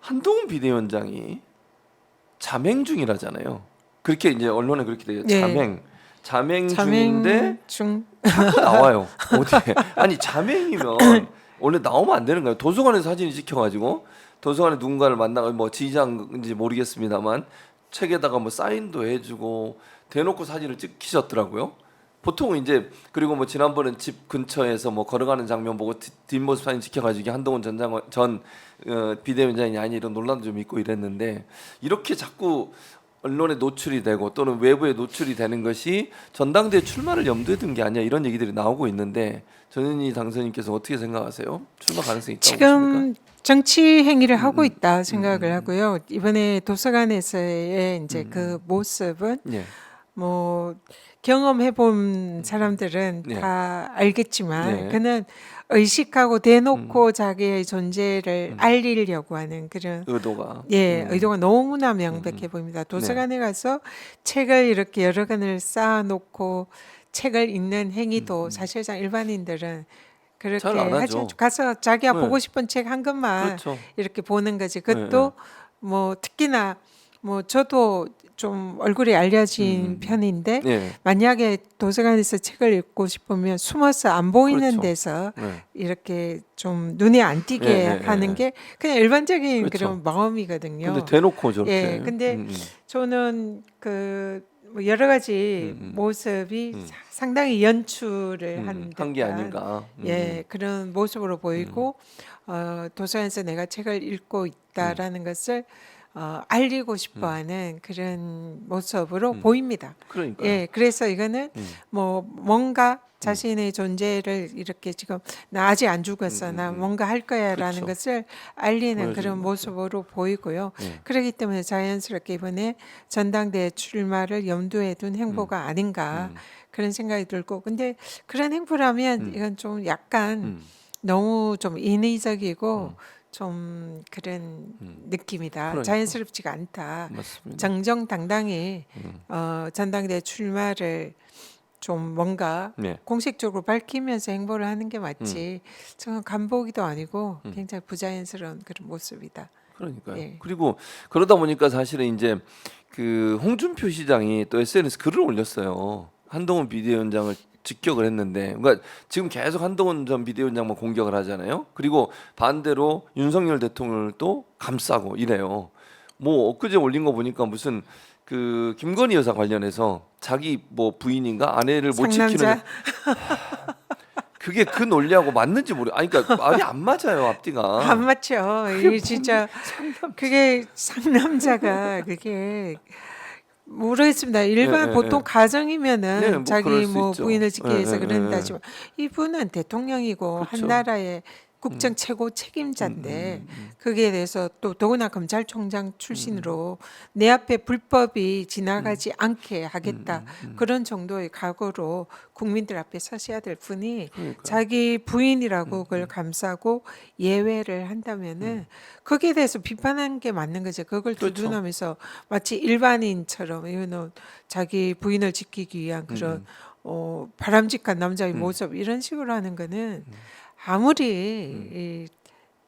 한동훈 비대위원장이 자맹 중이라잖아요. 그렇게 이제 언론에 그렇게 돼요. 네. 자맹 중인데 중. 자꾸 나와요. 어떻게? 아니 자맹이면 원래 나오면 안 되는 거예요. 도서관에서 사진이 찍혀가지고 도서관에 누군가를 만나고 뭐 지지자인지 모르겠습니다만 책에다가 뭐 사인도 해주고 대놓고 사진을 찍히셨더라고요. 보통 이제 그리고 뭐 지난번엔 집 근처에서 뭐 걸어가는 장면 보고 뒷모습 사진 찍혀가지고 이게 한동훈 전 비대위원장이 아니 이런 논란도 좀 있고 이랬는데 이렇게 자꾸 언론에 노출이 되고 또는 외부에 노출이 되는 것이 전당대회 출마를 염두에 둔 게 아니야 이런 얘기들이 나오고 있는데 전현희 당선인께서 어떻게 생각하세요? 출마 가능성이 있다고 보십니까? 지금 정치 행위를 하고 있다 생각을 하고요. 이번에 도서관에서의 이제 그 모습은 예. 뭐 경험해본 사람들은 네. 다 알겠지만 네. 그는 의식하고 대놓고 자기의 존재를 알리려고 하는 그런 의도가 의도가 너무나 명백해 보입니다. 도서관에 가서 책을 이렇게 여러 권을 쌓아놓고 책을 읽는 행위도 사실상 일반인들은 그렇게 잘 안 하지 하죠. 않죠. 가서 자기가 네. 보고 싶은 책 한 권만 그렇죠. 이렇게 보는 거지. 그것도 뭐 특히나 뭐 저도 좀 얼굴이 알려진 편인데 네. 만약에 도서관에서 책을 읽고 싶으면 숨어서 안 보이는 그렇죠. 데서 네. 이렇게 좀 눈에 안 띄게 네, 네, 하는 네. 게 그냥 일반적인 그렇죠. 그런 마음이거든요. 근데 대놓고 저렇게. 예, 근데 저는 뭐 여러 가지 모습이 상당히 연출을 한 한 게 듯한 아닌가. 예, 그런 모습으로 보이고 도서관에서 내가 책을 읽고 있다라는 것을 알리고 싶어하는 그런 모습으로 보입니다. 그러니까요. 예, 그래서 이거는 뭐 뭔가 자신의 존재를 이렇게 지금 나 아직 안 죽었어, 나 뭔가 할 거야라는 그렇죠. 것을 알리는 보여주는 그런 거죠. 모습으로 보이고요. 네. 그렇기 때문에 자연스럽게 이번에 전당대회 출마를 염두에 둔 행보가 아닌가 그런 생각이 들고, 근데 그런 행보라면 이건 좀 약간 너무 좀 인위적이고 좀 그런 느낌이다. 그러니까. 자연스럽지가 않다. 맞습니다. 정정당당히 전당대회 출마를 좀 뭔가 네. 공식적으로 밝히면서 행보를 하는 게 맞지. 저는 간보기도 아니고 굉장히 부자연스러운 그런 모습이다. 그러니까요. 예. 그리고 그러다 보니까 사실은 이제 그 홍준표 시장이 또 SNS 글을 올렸어요. 한동훈 비대위원장을 직격을 했는데, 그러니까 지금 계속 한동훈 전 비대위원장만 공격을 하잖아요. 그리고 반대로 윤석열 대통령을 또 감싸고 이래요. 뭐 엊그제 올린 거 보니까 무슨 그 김건희 여사 관련해서 자기 뭐 부인인가 아내를 못 지키는 상남자? 그게 그 논리하고 맞는지 모르. 아니 그러니까 말이 안 맞아요 앞뒤가. 안 맞죠. 이게 진짜 그게 상남자가 그게 모르겠습니다. 일반 예, 보통 예. 가정이면은 네, 뭐 자기 그럴 수 뭐 있죠. 부인을 지키기 위해서 예, 예, 그런다지만 이분은 대통령이고 한 그렇죠. 나라의 국정 최고 책임자인데 거기에 대해서 또 더구나 검찰총장 출신으로 내 앞에 불법이 지나가지 않게 하겠다 그런 정도의 각오로 국민들 앞에 서셔야 될 분이 그러니까요. 자기 부인이라고 그걸 감싸고 예외를 한다면은 거기에 대해서 비판하는 게 맞는 거죠. 그걸 그렇죠. 두둔하면서 마치 일반인처럼 이거는 자기 부인을 지키기 위한 그런 바람직한 남자의 모습 이런 식으로 하는 거는 아무리 이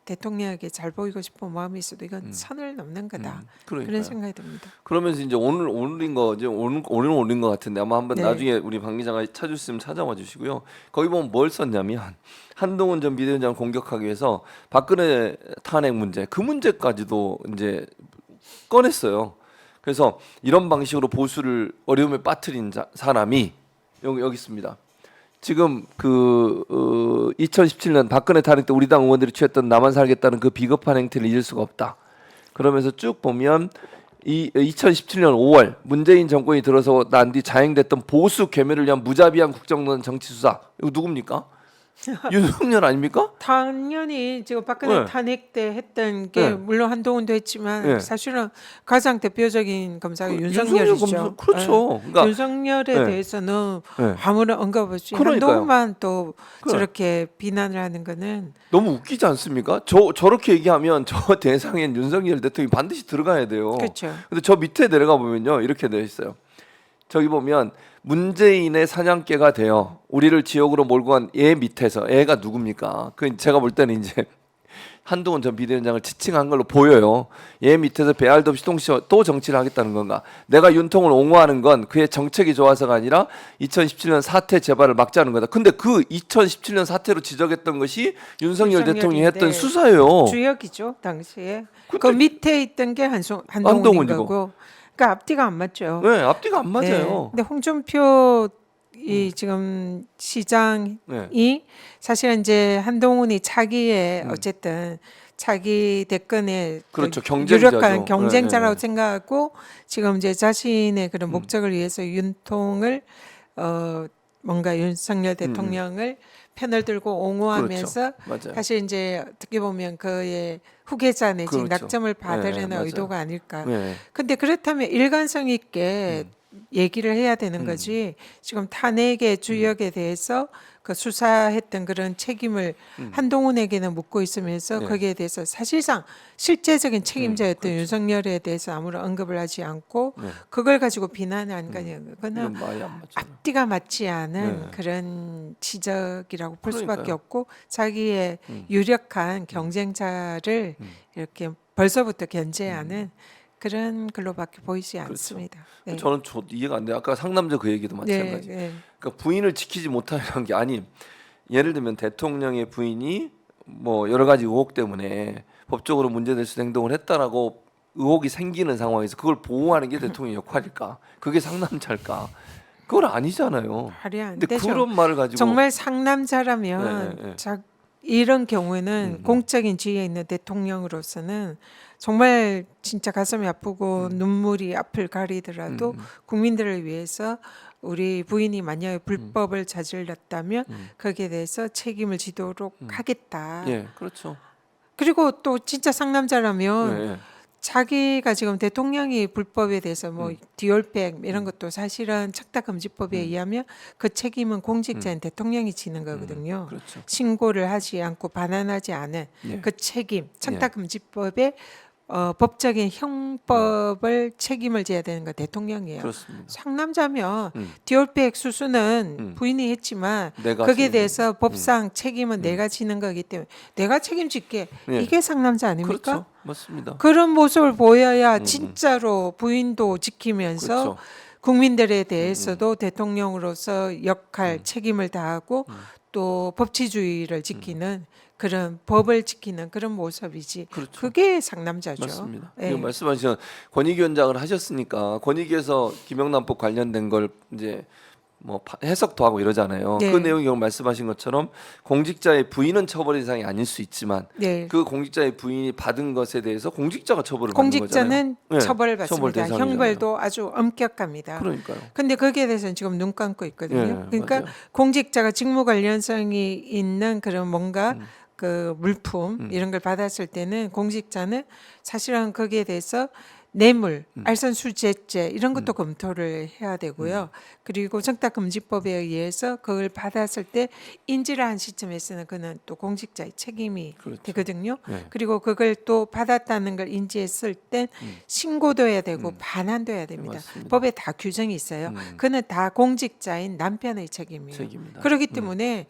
대통령에게 잘 보이고 싶은 마음이 있어도 이건 선을 넘는 거다. 그러니까요. 그런 생각이 듭니다. 그러면서 이제 오늘 올린 거 이제 오늘 올린 거 같은데 아마 한번 네. 나중에 우리 박 기자가 찾으시면 찾아와 주시고요. 거기 보면 뭘 썼냐면 한동훈 전 비대위원장을 공격하기 위해서 박근혜 탄핵 문제 그 문제까지도 이제 꺼냈어요. 그래서 이런 방식으로 보수를 어려움에 빠뜨린 사람이 여기 있습니다. 지금 2017년 박근혜 탄핵 때 우리 당 의원들이 취했던 나만 살겠다는 그 비겁한 행태를 잊을 수가 없다. 그러면서 쭉 보면 2017년 5월 문재인 정권이 들어서 난 뒤 자행됐던 보수 괴멸을 위한 무자비한 국정농단 정치 수사 이거 누굽니까? 윤석열 아닙니까? 당연히 지금 박근혜 네. 탄핵 때 했던 게 네. 물론 한동훈도 했지만 네. 사실은 가장 대표적인 검사가 윤석열 윤석열이죠. 검사, 그렇죠. 네. 그러니까 윤석열에 네. 대해서는 네. 아무런 언급 없이 그러니까요. 한동훈만 또 그래. 저렇게 비난을 하는 거는 너무 웃기지 않습니까? 저렇게 얘기하면 저 대상엔 윤석열 대통령이 반드시 들어가야 돼요. 그렇죠. 근데 저 밑에 내려가 보면요 이렇게 되어 있어요. 저기 보면 문재인의 사냥개가 되어 우리를 지옥으로 몰고 간 얘 밑에서 애가 누굽니까? 그 제가 볼 때는 이제 한동훈 전 비대위원장을 지칭한 걸로 보여요. 얘 밑에서 배알도 없이 또 정치를 하겠다는 건가? 내가 윤통을 옹호하는 건 그의 정책이 좋아서가 아니라 2017년 사태 재발을 막자는 거다. 근데 그 2017년 사태로 지적했던 것이 윤석열 대통령이 했던 수사예요. 주역이죠 당시에. 그 근데 밑에 있던 게 한동훈인 한동훈이고. 거고. 그러니까 앞뒤가 안 맞죠. 네, 앞뒤가 안 네. 맞아요. 근데 홍준표 이 지금 시장이 네. 사실은 이제 한동훈이 차기에 어쨌든 차기 대권의 그렇죠. 그 경쟁자죠. 유력한 경쟁자라고 네. 생각하고 지금 이제 자신의 그런 목적을 위해서 윤통을 뭔가 윤석열 대통령을 편을 들고 옹호하면서 그렇죠. 맞아요. 사실 이제 어떻게 보면 그의 후계자 내지 그렇죠. 낙점을 받으려는 맞아요. 의도가 아닐까. 네. 근데 그렇다면 일관성 있게 얘기를 해야 되는 거지. 지금 탄핵의 주역에 대해서 그 수사했던 그런 책임을 한동훈에게는 묻고 있으면서 네. 거기에 대해서 사실상 실제적인 책임자였던 그렇죠. 윤석열에 대해서 아무런 언급을 하지 않고 네. 그걸 가지고 비난한 거냐는 이건 말이 안 맞잖아요. 앞뒤가 맞지 않은 네. 그런 지적이라고 볼 수밖에 그러니까요. 없고 자기의 유력한 경쟁자를 이렇게 벌써부터 견제하는 그런 걸로밖에 보이지 않습니다. 네. 저는 이해가 안 돼요. 아까 상남자 그 얘기도 마찬가지. 네, 네. 그러니까 부인을 지키지 못하는 게 아닌 예를 들면 대통령의 부인이 뭐 여러 가지 의혹 때문에 법적으로 문제될 수 있는 행동을 했다라고 의혹이 생기는 상황에서 그걸 보호하는 게 대통령 역할일까? 그게 상남자일까? 그건 아니잖아요. 말이 안 근데 되죠. 그런 말을 가지고 정말 상남자라면 네, 네. 이런 경우에는 공적인 지위에 있는 대통령으로서는 정말 진짜 가슴이 아프고 눈물이 앞을 가리더라도 국민들을 위해서 우리 부인이 만약에 불법을 저질렀다면 거기에 대해서 책임을 지도록 하겠다. 예, 그렇죠. 그리고 또 진짜 상남자라면 예, 예. 자기가 지금 대통령이 불법에 대해서 뭐 디올백 이런 것도 사실은 착다금지법에 의하면 그 책임은 공직자인 대통령이 지는 거거든요. 그렇죠. 신고를 하지 않고 반환하지 않은 예. 그 책임, 착다금지법의 법적인 형법을 책임을 져야 되는 건 대통령이에요. 그렇습니다. 상남자면 디올백 수수는 부인이 했지만 내가 거기에 책임을- 대해서 법상 책임은 내가 지는 거기 때문에 내가 책임질게. 예. 이게 상남자 아닙니까? 그렇죠. 맞습니다. 그런 모습을 보여야 진짜로 부인도 지키면서 그렇죠. 국민들에 대해서도 대통령으로서 역할, 책임을 다하고 또 법치주의를 지키는 그런 법을 지키는 그런 모습이지. 그렇죠. 그게 상남자죠. 맞습니다. 예. 지금 말씀하신 권익위원장을 하셨으니까 권익위에서 김영란법 관련된 걸 이제 뭐 해석도 하고 이러잖아요. 네. 그 내용이 오늘 말씀하신 것처럼 공직자의 부인은 처벌 대상이 아닐 수 있지만 네. 그 공직자의 부인이 받은 것에 대해서 공직자가 처벌을 받는 거잖아요. 공직자는 네, 처벌을 처벌 받습니다. 대상이잖아요. 형벌도 아주 엄격합니다. 그러니까요. 근데 거기에 대해서는 지금 눈 감고 있거든요. 예, 그러니까 맞아요. 공직자가 직무 관련성이 있는 그런 뭔가 그 물품 이런 걸 받았을 때는 공직자는 사실은 거기에 대해서 뇌물, 알선수재죄 이런 것도 검토를 해야 되고요. 그리고 정탁금지법에 의해서 그걸 받았을 때 인지를 한 시점에서는 그는 또 공직자의 책임이 그렇죠. 되거든요. 네. 그리고 그걸 또 받았다는 걸 인지했을 땐 신고도 해야 되고 반환도 해야 됩니다. 맞습니다. 법에 다 규정이 있어요. 그는 다 공직자인 남편의 책임이에요. 책임이다. 그렇기 때문에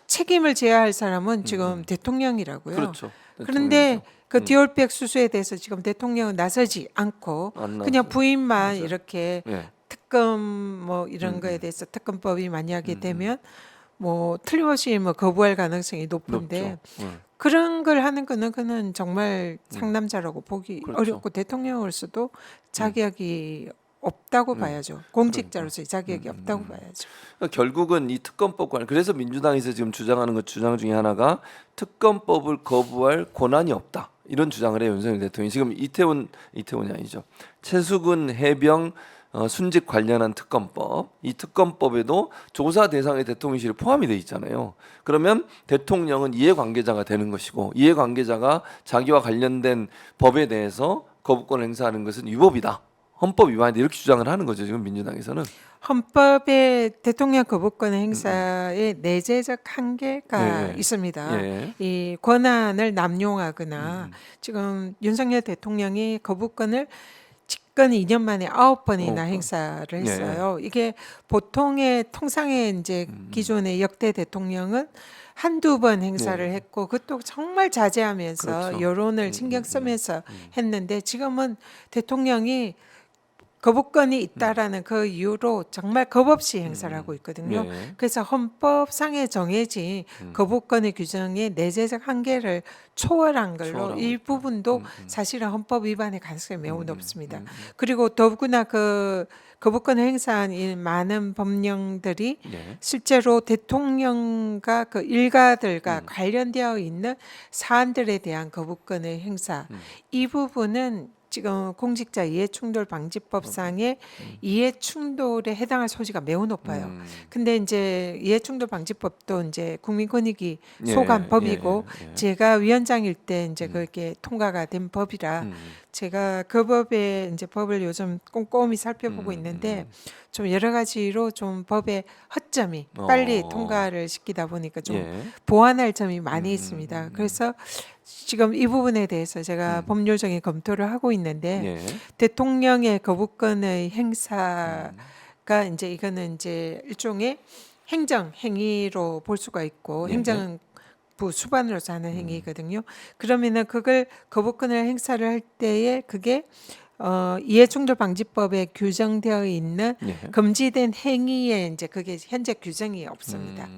책임을 져야 할 사람은 지금 대통령이라고요. 그렇죠. 그런데 그 디올백 수수에 대해서 지금 대통령은 나서지 않고 안 그냥 나서죠. 부인만 이렇게 예. 특검 뭐 이런 거에 대해서 특검법이 만약에 되면 뭐 틀림없이 뭐 거부할 가능성이 높은데 높죠. 예. 그런 걸 하는 거는 그는 정말 상남자라고 보기 그렇죠. 어렵고 대통령으로서도 자격이 없다고 봐야죠. 공직자로서의 자격이 없다고 봐야죠. 그러니까 결국은 이 특검법 관련 그래서 민주당에서 지금 주장하는 것 주장 중에 하나가 특검법을 거부할 권한이 없다 이런 주장을 해요. 윤석열 대통령이 지금 이태원이 아니죠. 최수근 해병 순직 관련한 특검법 이 특검법에도 조사 대상의 대통령실이 포함이 돼 있잖아요. 그러면 대통령은 이해관계자가 되는 것이고 이해관계자가 자기와 관련된 법에 대해서 거부권을 행사하는 것은 위법이다. 헌법 위반이다 이렇게 주장을 하는 거죠. 지금 민주당에서는. 헌법의 대통령 거부권 행사의 내재적 한계가 예. 있습니다. 예. 이 권한을 남용하거나 지금 윤석열 대통령이 거부권을 집권 2년 만에 9번이나 어, 행사를 예. 했어요. 이게 보통의 통상의 이제 기존의 역대 대통령은 한두 번 행사를 예. 했고 그것도 정말 자제하면서 그렇죠. 여론을 신경 쓰면서 했는데 지금은 대통령이 거부권이 있다라는 그 이유로 정말 겁 없이 행사를 하고 있거든요. 예. 그래서 헌법상에 정해진 거부권의 규정의 내재적 한계를 초월한 걸로 초월하고 이 있다. 부분도 사실은 헌법 위반의 가능성이 매우 높습니다. 그리고 더구나 그 거부권을 행사한 이 많은 법령들이 예. 실제로 대통령과 그 일가들과 관련되어 있는 사안들에 대한 거부권의 행사 이 부분은 지금 공직자 이해충돌 방지법상의 이해충돌에 해당할 소지가 매우 높아요. 근데 이제 이해충돌 방지법도 이제 국민권익위 예, 소관 법이고 예. 제가 위원장일 때 이제 그게 통과가 된 법이라 제가 그 법에 이제 법을 요즘 꼼꼼히 살펴보고 있는데 좀 여러 가지로 좀 법의 허점이 빨리 통과를 시키다 보니까 좀 예. 보완할 점이 많이 있습니다. 그래서 지금 이 부분에 대해서 제가 법률적인 검토를 하고 있는데 예. 대통령의 거부권의 행사가 이제 이거는 이제 일종의 행정 행위로 볼 수가 있고 예. 행정부 수반으로서 하는 행위거든요. 그러면은 그걸 거부권을 행사를 할 때에 그게 이해충돌방지법에 규정되어 있는 예. 금지된 행위에 이제 그게 현재 규정이 없습니다.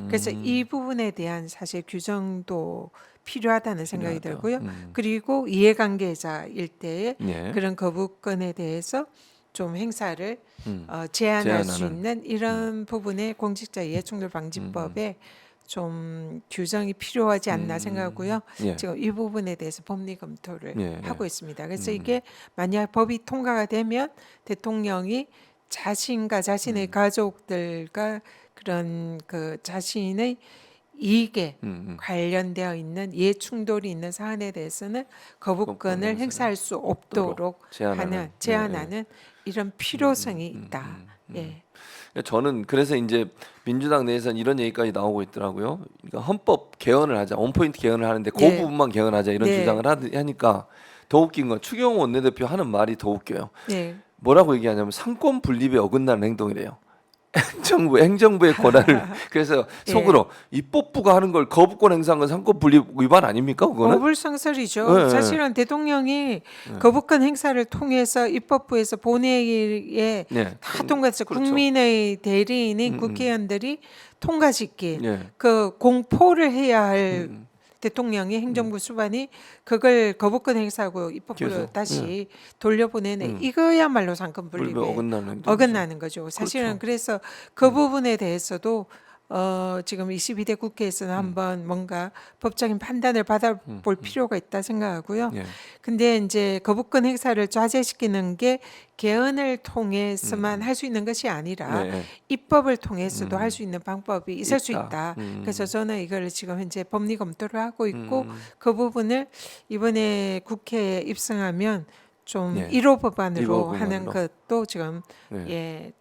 그래서 이 부분에 대한 사실 규정도 필요하다는 생각이 필요하다. 들고요. 그리고 이해관계자일 때에 예. 그런 거부권에 대해서 좀 행사를 제한할 수 제한하는. 있는 이런 부분에 공직자 이해충돌방지법에 좀 규정이 필요하지 않나 생각하고요. 예. 지금 이 부분에 대해서 법리 검토를 예. 하고 있습니다. 그래서 이게 만약 법이 통과가 되면 대통령이 자신과 자신의 가족들과 그런 그 자신의 이익에 관련되어 있는 이해 충돌이 있는 사안에 대해서는 거부권을 행사할 수 없도록 제한하는 이런 필요성이 있다. 예. 저는 그래서 이제 민주당 내에서는 이런 얘기까지 나오고 있더라고요. 그러니까 헌법 개헌을 하자, 원포인트 개헌을 하는데 그 네. 부분만 개헌하자 이런 네. 주장을 하니까 더 웃긴 건 추경호 원내대표 하는 말이 더 웃겨요. 네. 뭐라고 얘기하냐면 상권 분립에 어긋나는 행동이래요. 행정부의 권한을 그래서 예. 속으로 입법부가 하는 걸 거부권 행사한 건 상권 분립 위반 아닙니까 그거는? 어불성설이죠. 예, 예. 사실은 대통령이 거부권 행사를 통해서 입법부에서 본회의에 네. 다 통과해서 그렇죠. 국민의 대리인인 국회의원들이 통과시킨 예. 그 공포를 해야 할 대통령이 행정부 수반이 그걸 거부권 행사하고 입법부로 계속, 다시 돌려보내는 이거야말로 상권 분립에 분립에 어긋나는 행동. 어긋나는 거죠. 사실은 그래서 그 부분에 대해서도 지금 22대 국회에서는 한번 뭔가 법적인 판단을 받아볼 필요가 있다 생각하고요. 예. 근데 이제 거부권 행사를 좌제시키는 게 개헌을 통해서만 할 수 있는 것이 아니라 네. 입법을 통해서도 할 수 있는 방법이 있을 수 있다. 있다. 그래서 저는 이걸 지금 현재 법리 검토를 하고 있고 그 부분을 이번에 국회에 입성하면 좀 예. 1호 법안으로 1호 하는 법안으로. 것도 지금 네. 예,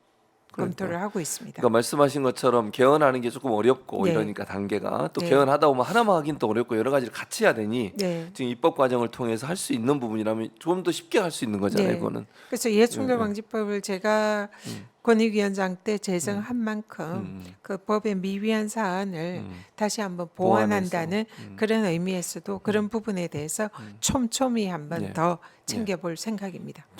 검토를 하고 있습니다. 그러니까 말씀하신 것처럼 개헌하는 게 조금 어렵고 네. 이러니까 단계가 또 네. 개헌하다 보면 하나만 하긴 또 어렵고 여러 가지를 같이 해야 되니 네. 지금 입법 과정을 통해서 할 수 있는 부분이라면 좀 더 쉽게 할 수 있는 거잖아요. 네. 그거는. 그래서 이해충돌방지법을 제가 권익위원장 때 제정한 만큼 그 법의 미비한 사안을 다시 한번 보완한다는 그런 의미에서도 그런 부분에 대해서 촘촘히 한번 예. 더 챙겨볼 생각입니다.